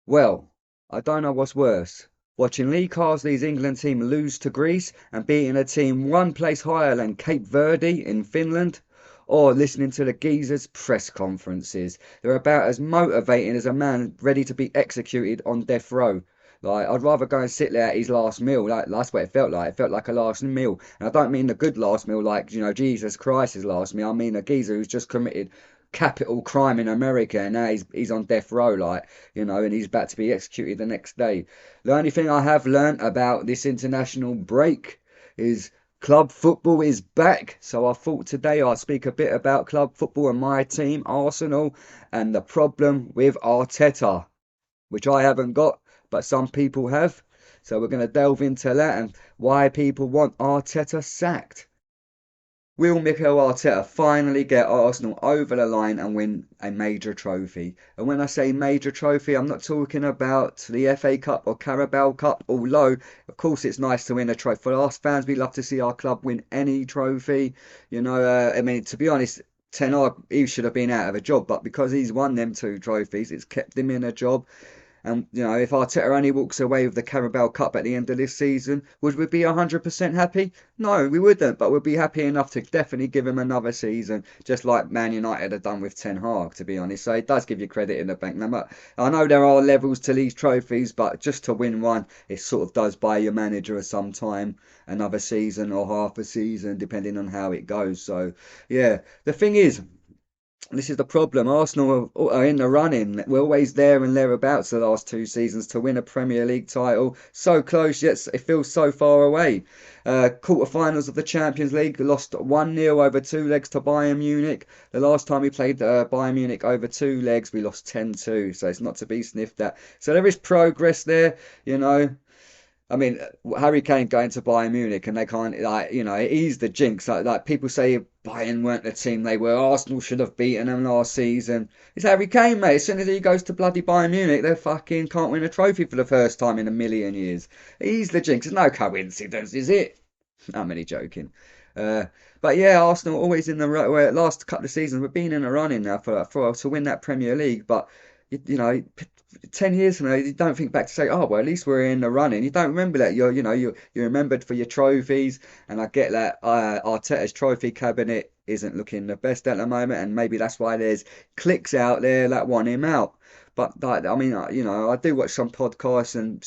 Well, I don't know what's worse. Watching Lee Carsley's England team lose to Greece and beating a team one place higher than Cape Verde in Finland, or listening to the geezers' press conferences. They're about as motivating as a man ready to be executed on death row. Like, I'd rather go and sit there at his last meal. Like, that's what it felt like. It felt like a last meal. And I don't mean the good last meal, like, Jesus Christ's last meal. I mean a geezer who's just committed capital crime in America and now he's on death row, like, and he's about to be executed the next day. The only thing I have learnt about this international break is club football is back. So I thought today I'd speak a bit about club football and my team, Arsenal, and the problem with Arteta, which I haven't got, but some people have. So we're going to delve into that and why people want Arteta sacked. Will Mikel Arteta finally get Arsenal over the line and win a major trophy? And when I say major trophy, I'm not talking about the FA Cup or Carabao Cup, although, of course, it's nice to win a trophy. For us fans, we love to see our club win any trophy. I mean, to be honest, Ten Hag, he should have been out of a job, but because he's won them two trophies, it's kept him in a job. And if Arteta only walks away with the Carabao Cup at the end of this season, would we be 100% happy? No, we wouldn't, but we'd be happy enough to definitely give him another season, just like Man United have done with Ten Hag, to be honest. So it does give you credit in the bank. Now, I know there are levels to these trophies, but just to win one, it sort of does buy your manager some time, another season or half a season, depending on how it goes. So, yeah, the thing is, this is the problem. Arsenal are in the running. We're always there and thereabouts the last two seasons to win a Premier League title. So close, yet it feels so far away. Quarterfinals of the Champions League, lost 1-0 over two legs to Bayern Munich. The last time we played Bayern Munich over two legs, we lost 10-2. So it's not to be sniffed at. So there is progress there, you know. I mean, Harry Kane going to Bayern Munich and they can't, like, he's the jinx. Like people say Bayern weren't the team they were. Arsenal should have beaten them last season. It's Harry Kane, mate. As soon as he goes to bloody Bayern Munich, they fucking can't win a trophy for the first time in a million years. He's the jinx. It's no coincidence, is it? I'm only joking. Uh, but yeah, Arsenal always in the where last couple of seasons we've been in a running now for to win that Premier League. But you know, 10 years from now, you don't think back to say, oh well, at least we're in the running. You don't remember that. You're remembered for your trophies, and I get that Arteta's trophy cabinet isn't looking the best at the moment, and maybe that's why there's cliques out there that want him out. But like, I mean, I do watch some podcasts, and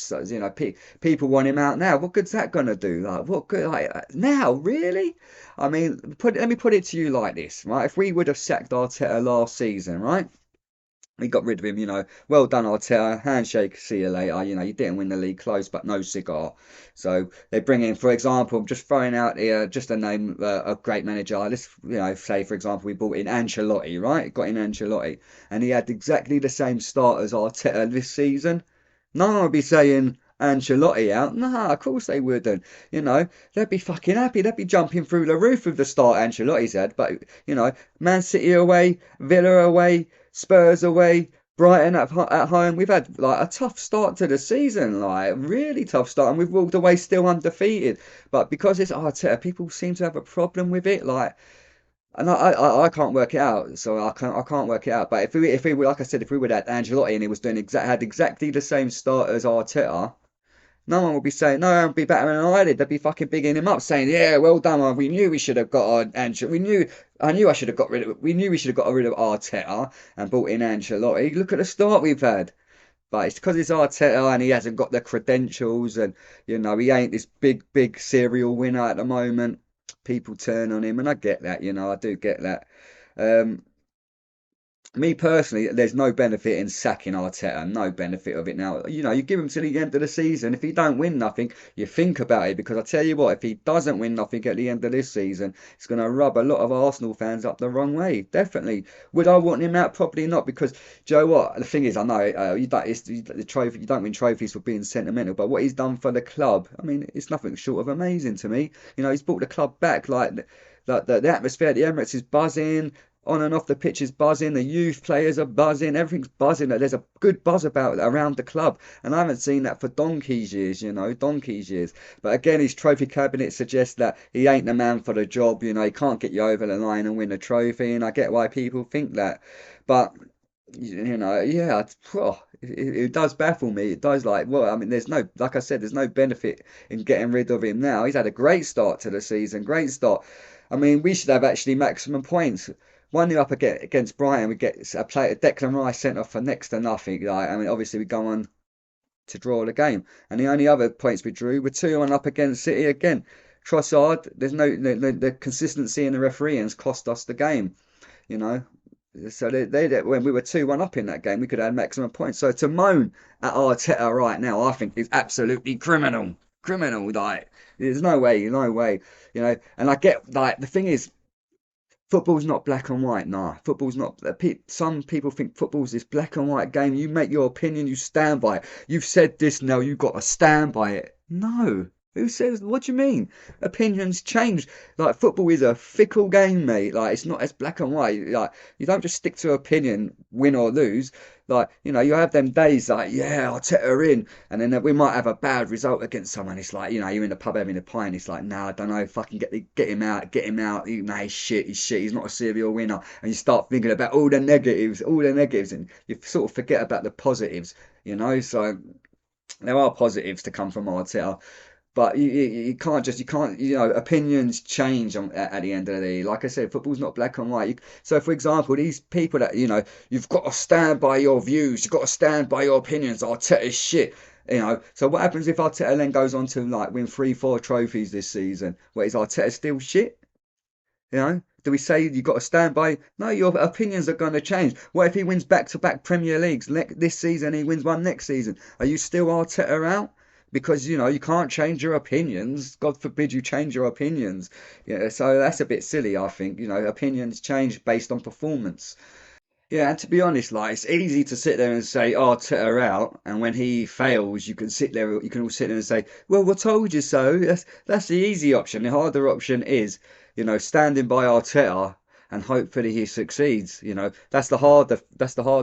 people want him out now. What good's that gonna do? Like, what good? Like now, really? I mean, let me put it to you like this, right? If we would have sacked Arteta last season, right? We got rid of him, well done, Arteta. Handshake, see you later. You didn't win the league close, but no cigar. So they bring in, for example, I'm just throwing out just a name, a great manager. Let's, say, for example, we brought in Ancelotti, right? Got in Ancelotti, and he had exactly the same start as Arteta this season. No one would be saying Ancelotti out. Nah, of course they wouldn't. They'd be fucking happy. They'd be jumping through the roof with the start Ancelotti's had. But, Man City away, Villa away, Spurs away, Brighton at home. We've had like a tough start to the season, like really tough start, and we've walked away still undefeated. But because it's Arteta, people seem to have a problem with it. Like, and I can't work it out, so I can't work it out. But if we like I said, if we were at Angelotti and he was doing had exactly the same start as Arteta, no one would be saying, no one would be better than I did. They'd be fucking bigging him up, saying, yeah, well done. We knew we should have got on Angel. I knew I should have got rid of, we knew we should have got rid of Arteta and brought in Ancelotti. Look at the start we've had. But it's because it's Arteta and he hasn't got the credentials and, he ain't this big serial winner at the moment. People turn on him and I get that, I do get that. Um, Me personally, there's no benefit in sacking Arteta. No benefit of it now. You give him to the end of the season. If he don't win nothing, you think about it. Because I tell you what, if he doesn't win nothing at the end of this season, it's going to rub a lot of Arsenal fans up the wrong way. Definitely. Would I want him out? Probably not. Because Joe, what the thing is, I know you don't. The trophy. You don't win trophies for being sentimental. But what he's done for the club, I mean, it's nothing short of amazing to me. He's brought the club back. Like the atmosphere at the Emirates is buzzing on and off the pitch is buzzing. The youth players are buzzing. Everything's buzzing. There's a good buzz about around the club, and I haven't seen that for donkey's years. Donkey's years. But again, his trophy cabinet suggests that he ain't the man for the job. He can't get you over the line and win a trophy, and I get why people think that. But Yeah, it does baffle me. It does, like, well, I mean, there's no, like I said, there's no benefit in getting rid of him now. He's had a great start to the season, great start. I mean, we should have actually maximum points. 1-0 up against Brighton, we get a play, Declan Rice sent off for next to nothing. Like, I mean, obviously we go on to draw the game, and the only other points we drew were 2-1 up against City again. Trossard, there's no the consistency in the refereeing's cost us the game, you know. So when we were 2-1 up in that game, we could have had maximum points. So to moan at Arteta right now, I think is absolutely criminal. Criminal, like there's no way, no way, And I get, like, the thing is, football's not black and white. Nah, football's not. Some people think football's this black and white game. You make your opinion, you stand by it. You've said this, now you've got to stand by it. No. Who says? What do you mean? Opinions change. Like, football is a fickle game, mate. Like, it's not as black and white. Like, you don't just stick to opinion, win or lose. Like, you have them days like, yeah, I'll take her in, and then we might have a bad result against someone. It's like, you're in the pub having a pint. It's like, nah, I don't know, fucking get him out, get him out. Nah, he's shit. He's not a serial winner. And you start thinking about all the negatives, and you sort of forget about the positives. So there are positives to come from Arteta. But you can't, opinions change at the end of the day. Like I said, football's not black and white. So, for example, these people that, you've got to stand by your views, you've got to stand by your opinions. Arteta's shit. So what happens if Arteta then goes on to, like, win 3, 4 trophies this season? What, is Arteta still shit? Do we say you've got to stand by? No, your opinions are going to change. What if he wins back-to-back Premier Leagues this season? He wins one next season. Are you still Arteta out? Because you can't change your opinions. God forbid you change your opinions. Yeah, so that's a bit silly, I think. Opinions change based on performance. Yeah, and to be honest, like, it's easy to sit there and say, "Oh, Arteta out," and when he fails, you can all sit there and say, "Well, I told you so." That's the easy option. The harder option is, standing by Arteta and hopefully he succeeds. That's the harder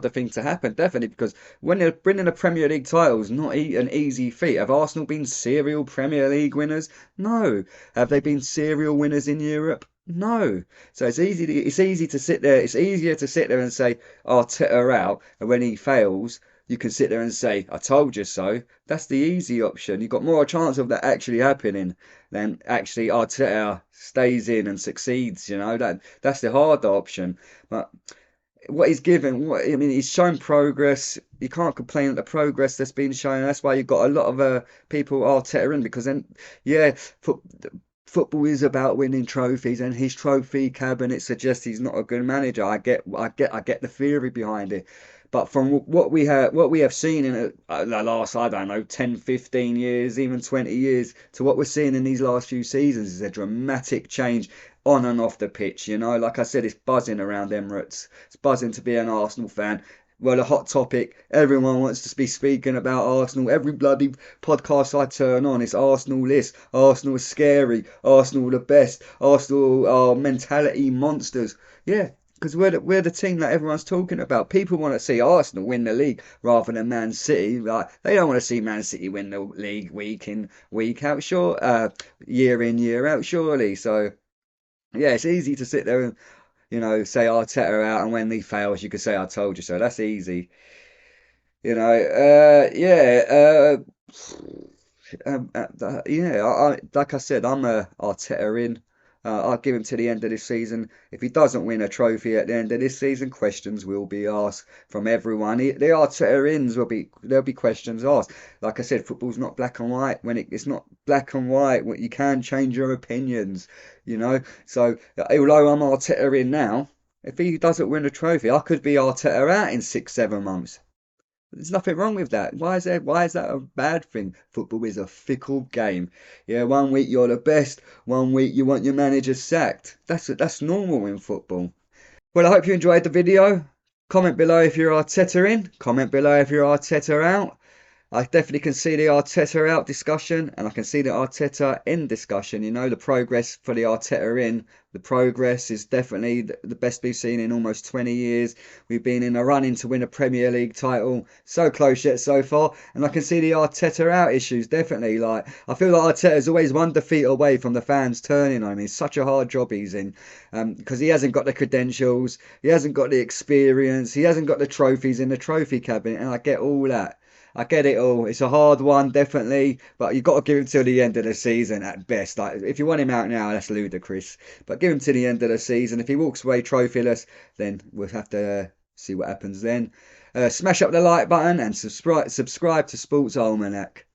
thing to happen, definitely, because when they're winning a Premier League title is not an easy feat. Have Arsenal been serial Premier League winners? No. Have they been serial winners in Europe? No. So it's easy to sit there. It's easier to sit there and say, Arteta out, and when he fails, you can sit there and say, I told you so. That's the easy option. You've got more chance of that actually happening than actually Arteta stays in and succeeds. That's the harder option. But what he's given, I mean, he's shown progress. You can't complain at the progress that's been shown. That's why you've got a lot of people Arteta in, because then, yeah, football is about winning trophies, and his trophy cabinet suggests he's not a good manager. I get the theory behind it. But from what we have seen in the last, I don't know, 10, 15 years, even 20 years, to what we're seeing in these last few seasons is a dramatic change on and off the pitch. Like I said, it's buzzing around Emirates. It's buzzing to be an Arsenal fan. Well, a hot topic. Everyone wants to be speaking about Arsenal. Every bloody podcast I turn on, it's Arsenal this. Arsenal is scary. Arsenal the best. Arsenal are mentality monsters. Yeah, because we're the team that everyone's talking about. People want to see Arsenal win the league rather than Man City. Like, they don't want to see Man City win the league week in, week out, sure, year in, year out, surely. So yeah, it's easy to sit there and, say Arteta out, and when he fails, you could say I told you so. That's easy. Yeah. Yeah, like I said, I'm a Arteta in. I'll give him to the end of this season. If he doesn't win a trophy at the end of this season, questions will be asked from everyone. The Arteta ins there'll be questions asked. Like I said, football's not black and white. When it's not black and white, you can change your opinions. So although I'm Arteta in now, if he doesn't win a trophy, I could be Arteta out in 6, 7 months. There's nothing wrong with that. Why is that a bad thing? Football is a fickle game. Yeah, one week you're the best, one week you want your manager sacked. That's normal in football. Well, I hope you enjoyed the video. Comment below if you're Arteta in. Comment below if you're Arteta out. I definitely can see the Arteta out discussion, and I can see the Arteta in discussion. You know, the progress for the Arteta in, the progress is definitely the best we've seen in almost 20 years. We've been in a running to win a Premier League title, so close yet so far. And I can see the Arteta out issues, definitely. Like, I feel like Arteta's always one defeat away from the fans turning on him. It's such a hard job he's in, because he hasn't got the credentials, he hasn't got the experience, he hasn't got the trophies in the trophy cabinet, and I get all that. I get it all. It's a hard one, definitely, but you've got to give him till the end of the season at best. Like, if you want him out now, that's ludicrous. But give him to the end of the season. If he walks away trophyless, then we'll have to see what happens then. Smash up the like button and subscribe to Sports Almanac.